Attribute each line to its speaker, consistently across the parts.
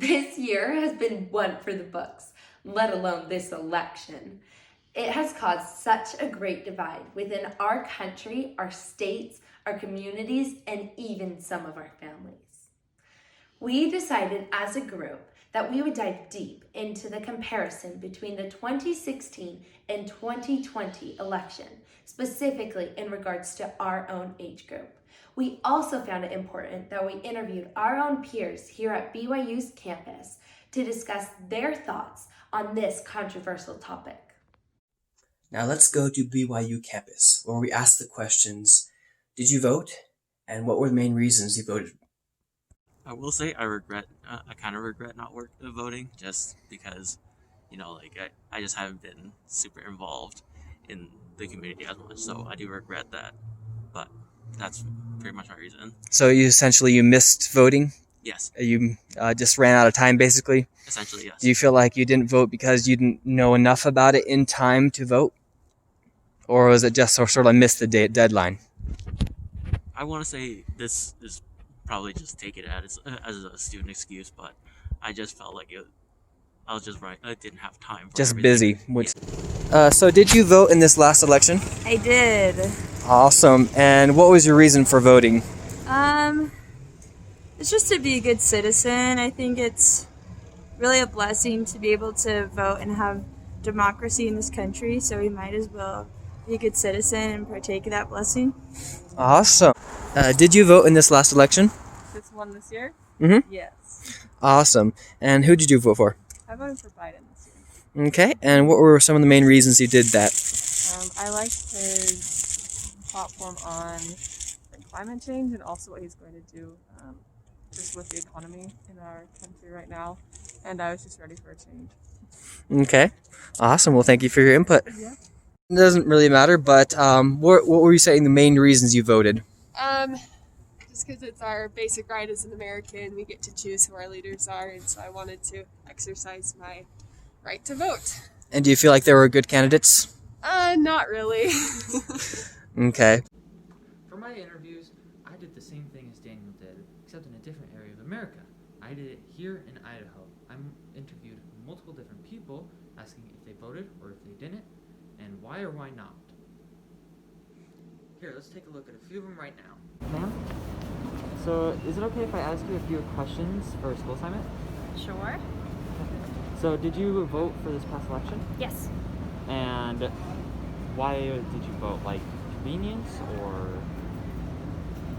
Speaker 1: This year has been one for the books, let alone this election. It has caused such a great divide within our country, our states, our communities, and even some of our families. We decided as a group that we would dive deep into the comparison between the 2016 and 2020 election, specifically in regards to our own age group. We also found it important that we interviewed our own peers here at BYU's campus to discuss their thoughts on this controversial topic.
Speaker 2: Now let's go to BYU campus, where we asked the questions, did you vote? And what were the main reasons you voted?
Speaker 3: I will say I kind of regret not voting just because, I just haven't been super involved in the community as much. So I do regret that, but that's pretty much my reason.
Speaker 2: So you missed voting?
Speaker 3: Yes.
Speaker 2: You just ran out of time, basically?
Speaker 3: Essentially, yes.
Speaker 2: Do you feel like you didn't vote because you didn't know enough about it in time to vote? Or was it just sort of missed the deadline?
Speaker 3: I want to say this is probably just take it as a student excuse, but I just felt like I was just right. I didn't have time for
Speaker 2: just
Speaker 3: everything.
Speaker 2: Busy.
Speaker 3: Yeah.
Speaker 2: So did you vote in this last election?
Speaker 4: I did.
Speaker 2: Awesome. And what was your reason for voting?
Speaker 4: It's just to be a good citizen. I think it's really a blessing to be able to vote and have democracy in this country, so we might as well be a good citizen and partake of that blessing.
Speaker 2: Awesome. Did you vote in this last election?
Speaker 5: This one this year?
Speaker 2: Mm-hmm.
Speaker 5: Yes.
Speaker 2: Awesome. And who did you vote for?
Speaker 5: I voted for Biden this year.
Speaker 2: Okay. And what were some of the main reasons you did that?
Speaker 5: I liked his platform on climate change and also what he's going to do just with the economy in our country right now. And I was just ready for a change.
Speaker 2: Okay. Awesome. Well, thank you for your input.
Speaker 5: Yeah.
Speaker 2: It doesn't really matter, but what were you saying the main reasons you voted?
Speaker 5: Just because it's our basic right as an American, we get to choose who our leaders are, and so I wanted to exercise my right to vote.
Speaker 2: And do you feel like there were good candidates?
Speaker 5: Not really.
Speaker 2: Okay.
Speaker 6: For my interviews, I did the same thing as Daniel did, except in a different area of America. I did it here in Idaho. I interviewed multiple different people, asking if they voted or if they didn't, and why or why not. Here, let's take a look at a few of them right now. Ma'am? So, is it okay if I ask you a few questions for a school assignment?
Speaker 7: Sure.
Speaker 6: So, did you vote for this past election?
Speaker 7: Yes.
Speaker 6: And why did you vote? Like, convenience or?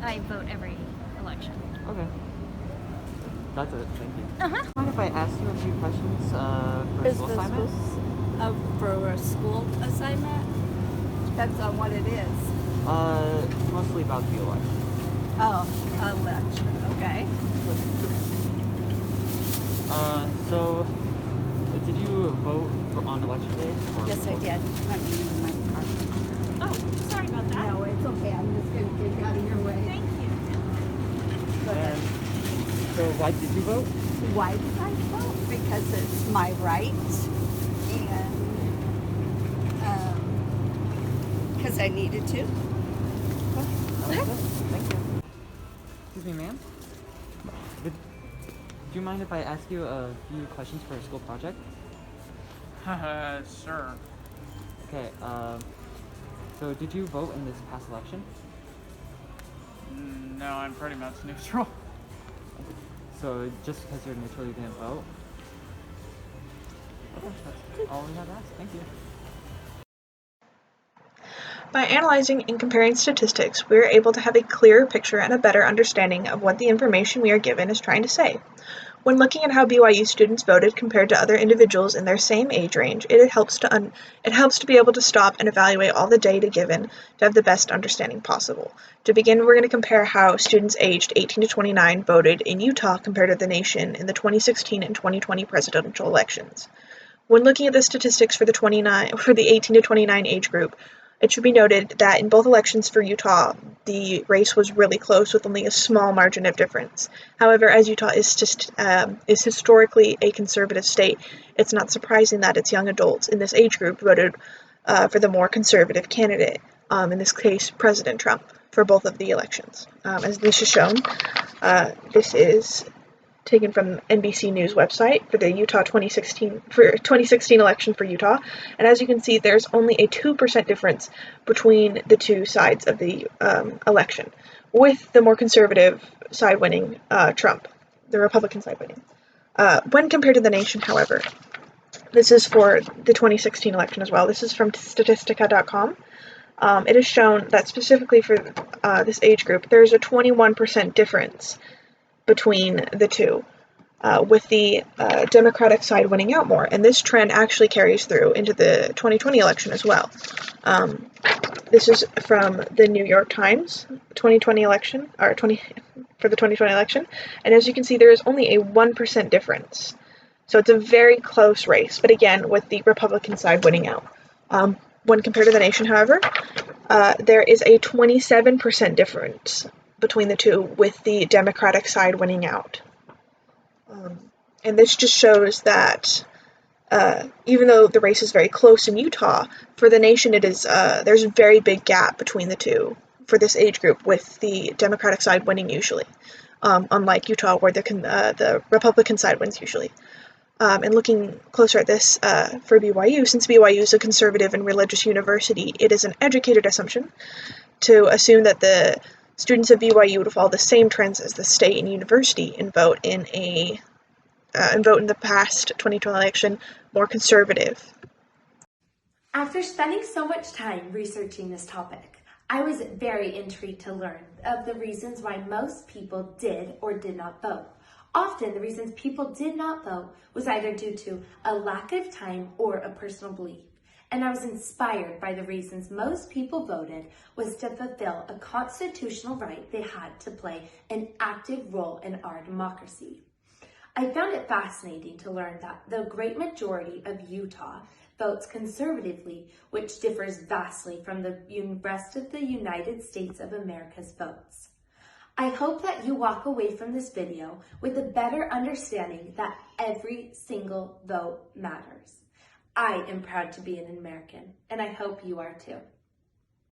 Speaker 7: I vote every election.
Speaker 6: Okay. That's it, thank you.
Speaker 7: Uh-huh.
Speaker 6: Mind if I ask you a few questions for a school assignment?
Speaker 4: For a school assignment? Depends on what it is.
Speaker 6: Mostly about the election.
Speaker 4: Oh, election, okay.
Speaker 6: So, did you vote on election day?
Speaker 4: Yes, I did. Let me use my card.
Speaker 7: Oh, sorry about that.
Speaker 4: No, it's okay. I'm just going to get out of your way.
Speaker 7: Thank you.
Speaker 6: And so, why did you vote?
Speaker 4: Why did I vote? Because it's my right, and because I needed to.
Speaker 6: Thank you. Excuse me, ma'am? Do you mind if I ask you a few questions for a school project?
Speaker 8: Sure.
Speaker 6: Okay, so did you vote in this past election?
Speaker 8: No, I'm pretty much neutral.
Speaker 6: So just because you're neutral, you didn't vote? Okay, that's all we have to ask. Thank you.
Speaker 9: By analyzing and comparing statistics, we are able to have a clearer picture and a better understanding of what the information we are given is trying to say. When looking at how BYU students voted compared to other individuals in their same age range, it helps to be able to stop and evaluate all the data given to have the best understanding possible. To begin, we're going to compare how students aged 18 to 29 voted in Utah compared to the nation in the 2016 and 2020 presidential elections. When looking at the statistics for the 18 to 29 age group, it should be noted that in both elections for Utah, the race was really close with only a small margin of difference. However, as Utah is historically a conservative state, it's not surprising that its young adults in this age group voted for the more conservative candidate, in this case, President Trump, for both of the elections. As this is shown, this is taken from NBC News website for the 2016 election for Utah. And as you can see, there's only a 2% difference between the two sides of the election, with the more conservative side winning Trump, the Republican side winning. When compared to the nation, however, this is for the 2016 election as well. This is from Statistica.com. It is shown that specifically for this age group, there's a 21% difference between the two, with the Democratic side winning out more. And this trend actually carries through into the 2020 election as well. This is from the New York Times 2020 election, for the 2020 election. And as you can see, there is only a 1% difference. So it's a very close race, but again, with the Republican side winning out. When compared to the nation, however, there is a 27% difference between the two, with the Democratic side winning out. And this just shows that even though the race is very close in Utah, for the nation it is there's a very big gap between the two for this age group, with the Democratic side winning usually, unlike Utah where the Republican side wins usually. And looking closer at this for BYU, since BYU is a conservative and religious university, it is an educated assumption to assume that the students of BYU would follow the same trends as the state and university and vote in the past 2020 election more conservative.
Speaker 1: After spending so much time researching this topic, I was very intrigued to learn of the reasons why most people did or did not vote. Often, the reasons people did not vote was either due to a lack of time or a personal belief. And I was inspired by the reasons most people voted was to fulfill a constitutional right they had to play an active role in our democracy. I found it fascinating to learn that the great majority of Utah votes conservatively, which differs vastly from the rest of the United States of America's votes. I hope that you walk away from this video with a better understanding that every single vote matters. I am proud to be an American, and I hope you are too.